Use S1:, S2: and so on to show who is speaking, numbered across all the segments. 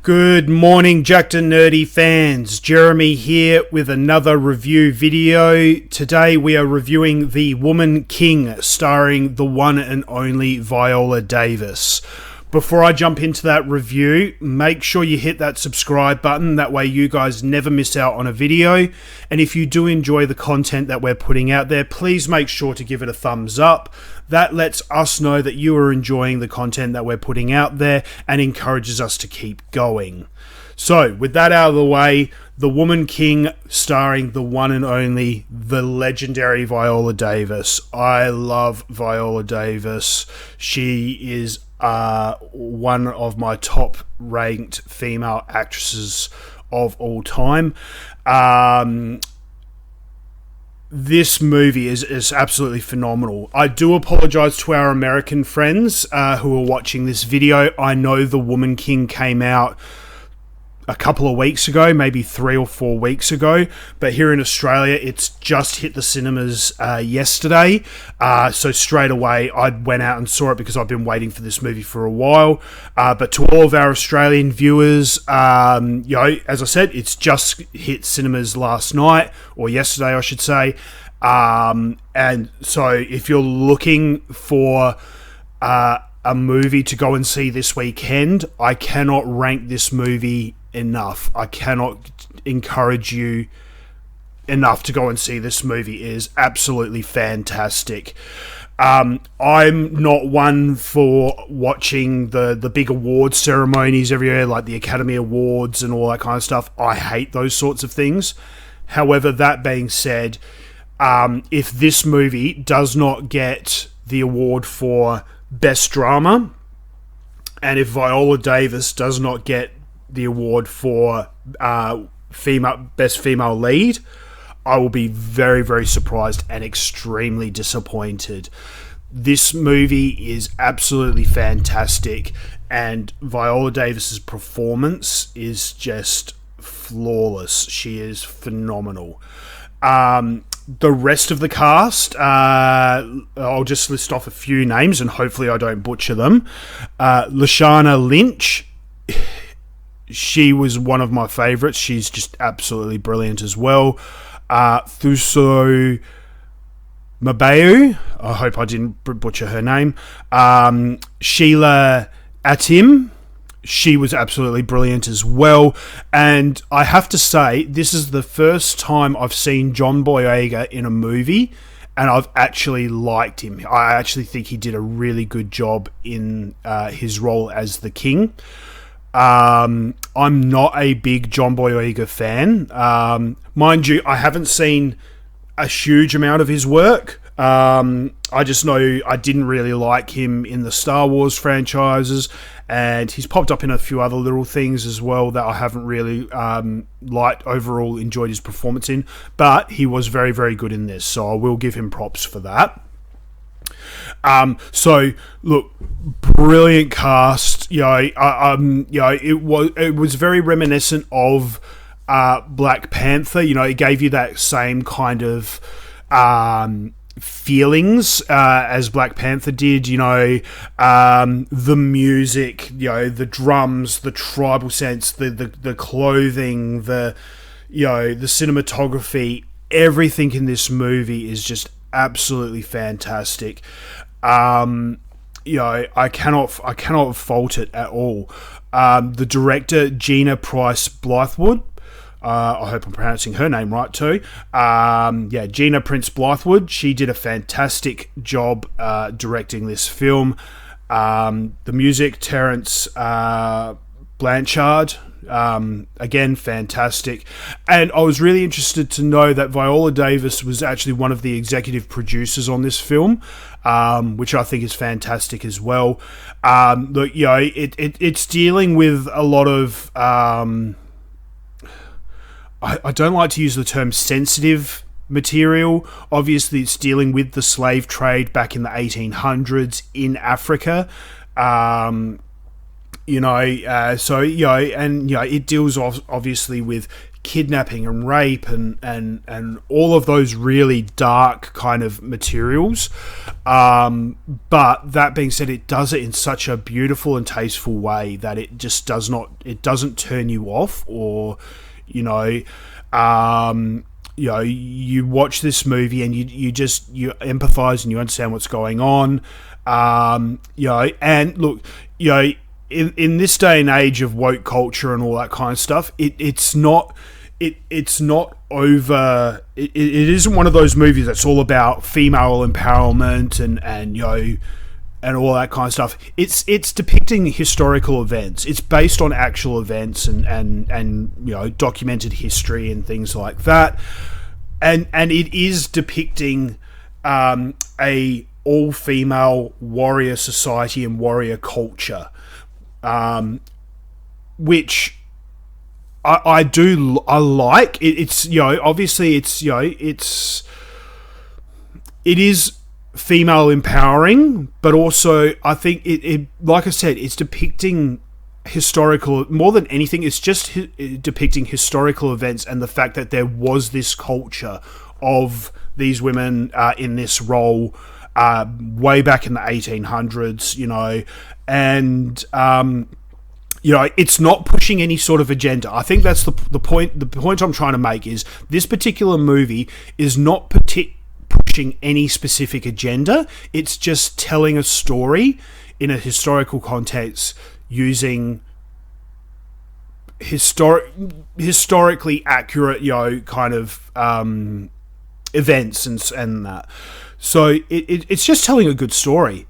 S1: Good morning, Jackednnerdy fans. Jeremy here with another review video. Today we are reviewing The Woman King, starring the one and only Viola Davis. Before I jump into that review, make sure you hit that subscribe button. That way you guys never miss out on a video. And if you do enjoy the content that we're putting out there, please make sure to give it a thumbs up. That lets us know that you are enjoying the content that we're putting out there and encourages us to keep going. So, with that out of the way, The Woman King, starring the one and only, the legendary Viola Davis. I love Viola Davis. She is one of my top-ranked female actresses of all time. This movie is absolutely phenomenal. I do apologize to our American friends who are watching this video. I know The Woman King came out a couple of weeks ago, maybe 3 or 4 weeks ago, but here in Australia it's just hit the cinemas yesterday, so straight away I went out and saw it because I've been waiting for this movie for a while. But to all of our Australian viewers, as I said, it's just hit cinemas last night, or yesterday I should say, and so if you're looking for a movie to go and see this weekend, I cannot rank this movie enough. I cannot encourage you enough to go and see this movie. It is absolutely fantastic. I'm not one for watching the big awards ceremonies every year, like the Academy Awards and all that kind of stuff. I hate those sorts of things. However, that being said, if this movie does not get the award for Best Drama, and if Viola Davis does not get the award for Best Female Lead, I will be very, very surprised and extremely disappointed. This movie is absolutely fantastic, and Viola Davis's performance is just flawless. She is phenomenal. The rest of the cast, I'll just list off a few names and hopefully I don't butcher them. Lashana Lynch, she was one of my favourites. She's just absolutely brilliant as well. Thuso, Mbedu, I hope I didn't butcher her name. Sheila, Atim, she was absolutely brilliant as well. And I have to say, this is the first time I've seen John Boyega in a movie and I've actually liked him. I actually think he did a really good job in his role as the king. I'm not a big John Boyega fan. Mind you, I haven't seen a huge amount of his work. I just know I didn't really like him in the Star Wars franchises, and he's popped up in a few other little things as well that I haven't really overall enjoyed his performance in, but he was very, very good in this, so I will give him props for that. So look, brilliant cast. It was very reminiscent of Black Panther. It gave you that same kind of feelings as Black Panther did. The music, the drums, the tribal sense, the clothing, the cinematography. Everything in this movie is just absolutely fantastic. I cannot fault it at all. The director, Gina Prince-Bythewood, I hope I'm pronouncing her name right too. Gina Prince-Bythewood, she did a fantastic job directing this film. The music, Terence Blanchard, again, fantastic. And I was really interested to know that Viola Davis was actually one of the executive producers on this film, which I think is fantastic as well. It's dealing with a lot of I don't like to use the term sensitive material. Obviously, it's dealing with the slave trade back in the 1800s in Africa. It deals obviously with kidnapping and rape and all of those really dark kind of materials. But that being said, it does it in such a beautiful and tasteful way that it just doesn't turn you off, or, you watch this movie and you empathize and you understand what's going on. And look, in this day and age of woke culture and all that kind of stuff, it's not over. It isn't one of those movies that's all about female empowerment and all that kind of stuff. It's depicting historical events. It's based on actual events and documented history and things like that. And it is depicting a all-female warrior society and warrior culture, which I like. It's obviously it is female empowering, but also I think it like I said, it's depicting historical, more than anything, it's just depicting historical events and the fact that there was this culture of these women in this role way back in the 1800s, and it's not pushing any sort of agenda. I think that's the point. The point I'm trying to make is this particular movie is not pushing any specific agenda. It's just telling a story in a historical context using historically accurate, kind of events and that. So it's just telling a good story.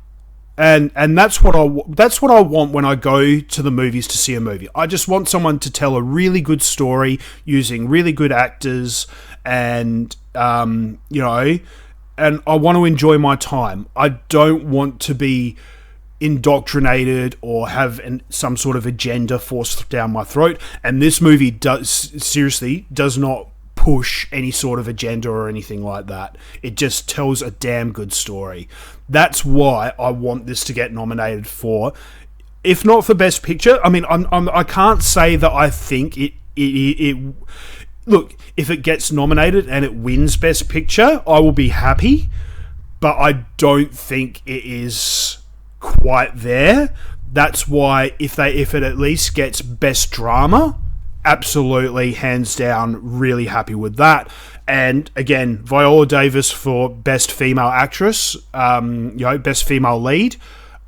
S1: And that's what I want when I go to the movies to see a movie. I just want someone to tell a really good story using really good actors, and and I want to enjoy my time. I don't want to be indoctrinated or have some sort of agenda forced down my throat. And this movie does not push any sort of agenda or anything like that. It just tells a damn good story. That's why I want this to get nominated for, if not for Best Picture. I mean, I can't say that I think it. Look, if it gets nominated and it wins Best Picture, I will be happy. But I don't think it is quite there. That's why if it at least gets Best Drama, absolutely, hands down, really happy with that. And again, Viola Davis for Best Female Actress, Best Female Lead,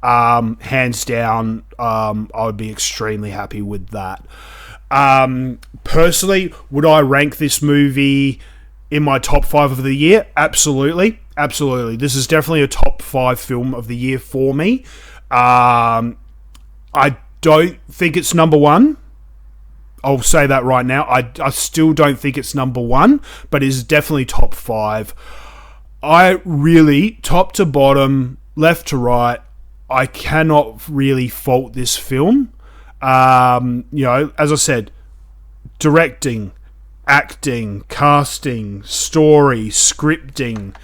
S1: hands down, I would be extremely happy with that. Personally, would I rank this movie in my top 5 of the year? Absolutely. This is definitely a top 5 film of the year for me. I don't think it's number 1. I'll say that right now. I still don't think it's number 1, but it's definitely top 5. I really, top to bottom, left to right, I cannot really fault this film. As I said, directing, acting, casting, story, scripting.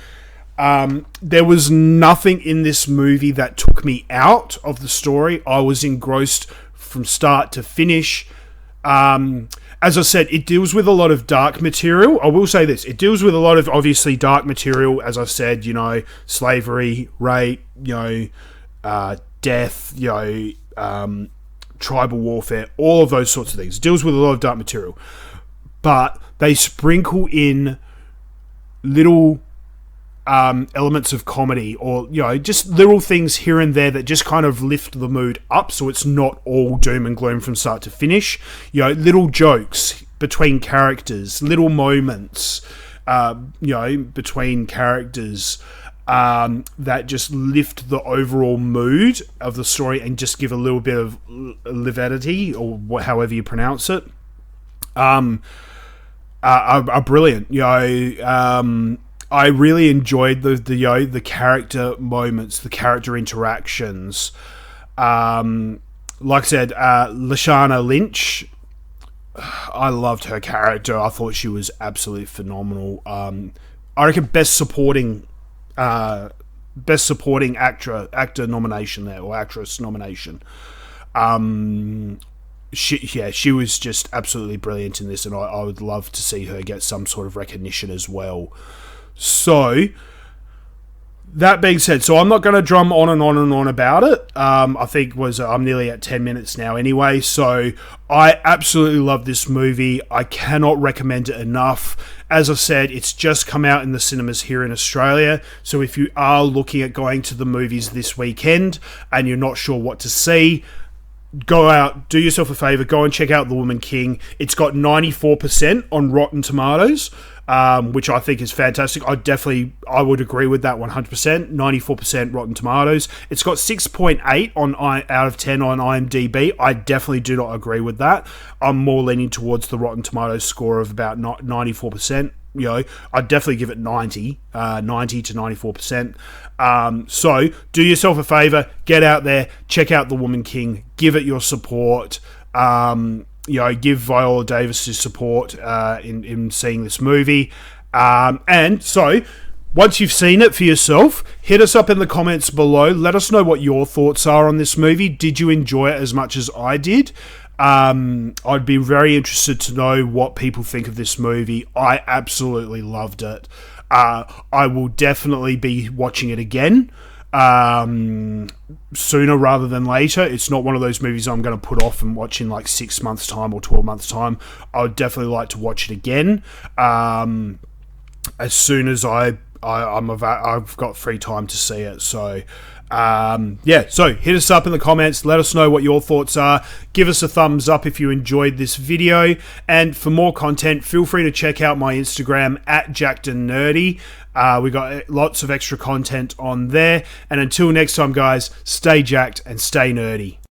S1: There was nothing in this movie that took me out of the story. I was engrossed from start to finish. As I said, it deals with a lot of dark material. I will say this. It deals with a lot of, obviously, dark material. As I said, slavery, rape, death, tribal warfare, all of those sorts of things. It deals with a lot of dark material. But they sprinkle in little elements of comedy, or just little things here and there that just kind of lift the mood up, so it's not all doom and gloom from start to finish. Little jokes between characters, little moments between characters that just lift the overall mood of the story and just give a little bit of levity, or however you pronounce it, are brilliant. I really enjoyed the character moments, the character interactions. Like I said, Lashana Lynch, I loved her character. I thought she was absolutely phenomenal. I reckon best supporting actor nomination there, or actress nomination. she was just absolutely brilliant in this, and I would love to see her get some sort of recognition as well. So, that being said, so I'm not going to drum on and on and on about it. I think I'm nearly at 10 minutes now anyway, so I absolutely love this movie. I cannot recommend it enough. As I said, it's just come out in the cinemas here in Australia, so if you are looking at going to the movies this weekend and you're not sure what to see, go out, do yourself a favour, go and check out The Woman King. It's got 94% on Rotten Tomatoes, which I think is fantastic. I would agree with that 100%. 94% Rotten Tomatoes. It's got 6.8 out of 10 on IMDb. I definitely do not agree with that. I'm more leaning towards the Rotten Tomatoes score of about 94%. You know, I'd definitely give it 90 to 94%. So do yourself a favour, get out there, check out The Woman King, give it your support. Give Viola Davis his support in seeing this movie. And so, once you've seen it for yourself, hit us up in the comments below. Let us know what your thoughts are on this movie. Did you enjoy it as much as I did? I'd be very interested to know what people think of this movie. I absolutely loved it. I will definitely be watching it again. Sooner rather than later. It's not one of those movies I'm going to put off and watch in like 6 months time or 12 months time. I would definitely like to watch it again as soon as I've got free time to see it. So so hit us up in the comments, let us know what your thoughts are, give us a thumbs up if you enjoyed this video, and for more content, feel free to check out my Instagram at Jackednnerdy. We got lots of extra content on there, and until next time guys, stay jacked and stay nerdy.